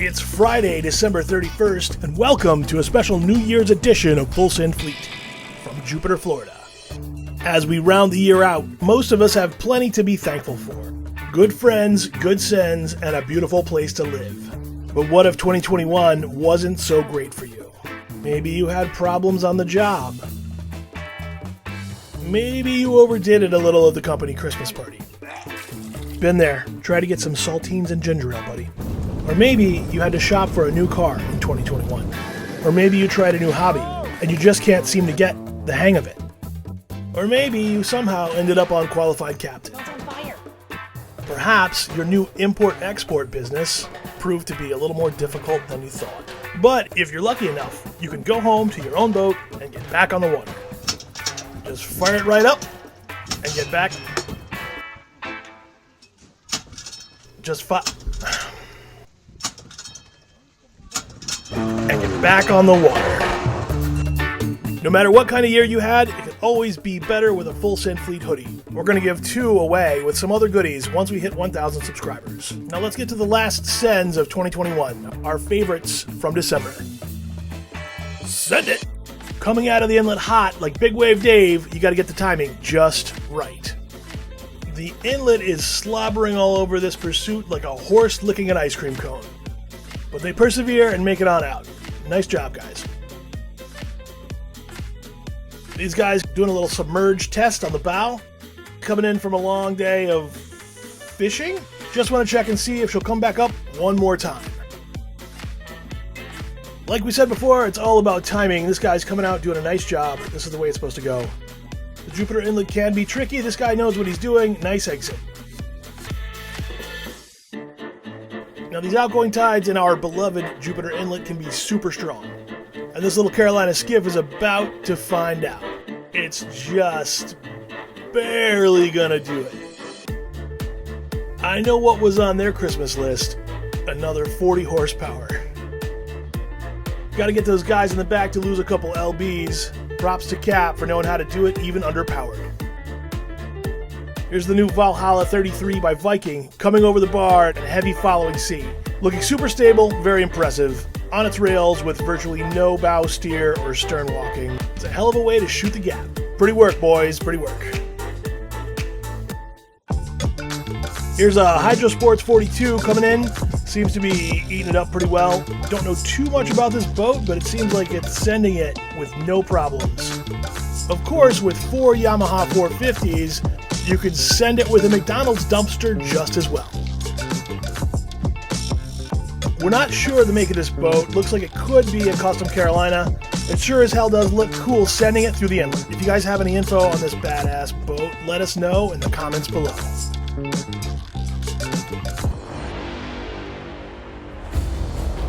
It's Friday, December 31st, and welcome to a special New Year's edition of FULLSEND Fleet from Jupiter, Florida. As we round the year out, most of us have plenty to be thankful for. Good friends, good sends, and a beautiful place to live. But what if 2021 wasn't so great for you? Maybe you had problems on the job. Maybe you overdid it a little at the company Christmas party. Been there. Try to get some saltines and ginger ale, buddy. Or maybe you had to shop for a new car in 2021. Or maybe you tried a new hobby and you just can't seem to get the hang of it. Or maybe you somehow ended up on Qualified Captain. Perhaps your new import-export business proved to be a little more difficult than you thought. But if you're lucky enough, you can go home to your own boat and get back on the water. Just fire it right up and get back. And get back on the water. No matter what kind of year you had, it can always be better with a FULLSEND Fleet hoodie. We're going to give 2 away with some other goodies once we hit 1,000 subscribers. Now let's get to the last sends of 2021, our favorites from December. Send it! Coming out of the inlet hot like Big Wave Dave, you got to get the timing just right. The inlet is slobbering all over this pursuit like a horse licking an ice cream cone. But they persevere and make it on out. Nice job, guys. These guys doing a little submerged test on the bow. Coming in from a long day of fishing. Just want to check and see if she'll come back up one more time. Like we said before, it's all about timing. This guy's coming out doing a nice job. This is the way it's supposed to go. The Jupiter Inlet can be tricky. This guy knows what he's doing. Nice exit. Now these outgoing tides in our beloved Jupiter Inlet can be super strong. And this little Carolina skiff is about to find out. It's just barely gonna do it. I know what was on their Christmas list. Another 40 horsepower. Gotta get those guys in the back to lose a couple LBs. Props to Cap for knowing how to do it even underpowered. Here's the new Valhalla 33 by Viking coming over the bar at a heavy following sea. Looking super stable, very impressive. On its rails with virtually no bow steer or stern walking. It's a hell of a way to shoot the gap. Pretty work, boys, pretty work. Here's a Hydro Sports 42 coming in. Seems to be eating it up pretty well. Don't know too much about this boat, but it seems like it's sending it with no problems. Of course, with 4 Yamaha 450s, you could send it with a McDonald's dumpster just as well. We're not sure the make of this boat. Looks like it could be a custom Carolina. It sure as hell does look cool sending it through the inlet. If you guys have any info on this badass boat, let us know in the comments below.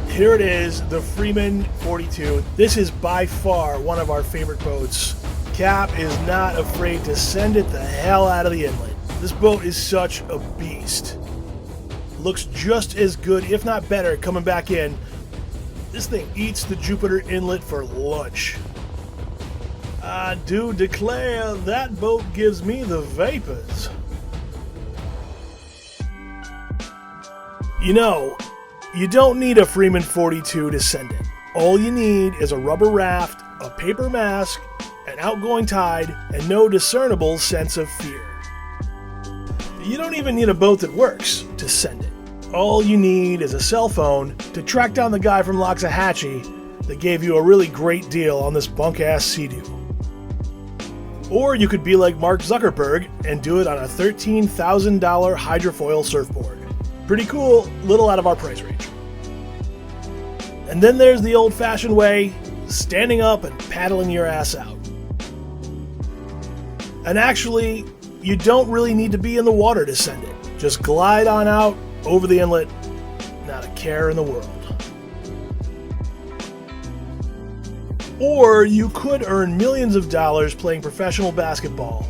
Here it is, the Freeman 42. This is by far one of our favorite boats. Cap is not afraid to send it the hell out of the inlet. This boat is such a beast. Looks just as good, if not better, coming back in. This thing eats the Jupiter Inlet for lunch. I do declare that boat gives me the vapors. You know, you don't need a Freeman 42 to send it. All you need is a rubber raft, a paper mask, an outgoing tide, and no discernible sense of fear. You don't even need a boat that works to send it. All you need is a cell phone to track down the guy from Loxahatchee that gave you a really great deal on this bunk-ass Sea-Doo. Or you could be like Mark Zuckerberg and do it on a $13,000 hydrofoil surfboard. Pretty cool, little out of our price range. And then there's the old-fashioned way, standing up and paddling your ass out. And actually, you don't really need to be in the water to send it. Just glide on out over the inlet, not a care in the world. Or you could earn millions of dollars playing professional basketball.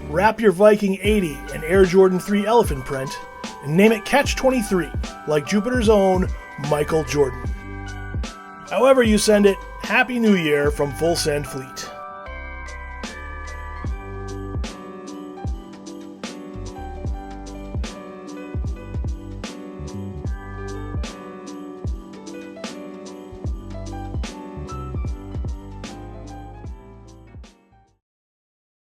Wrap your Viking 80 in Air Jordan 3 elephant print and name it Catch 23, like Jupiter's own Michael Jordan. However you send it, Happy New Year from FULLSEND Fleet.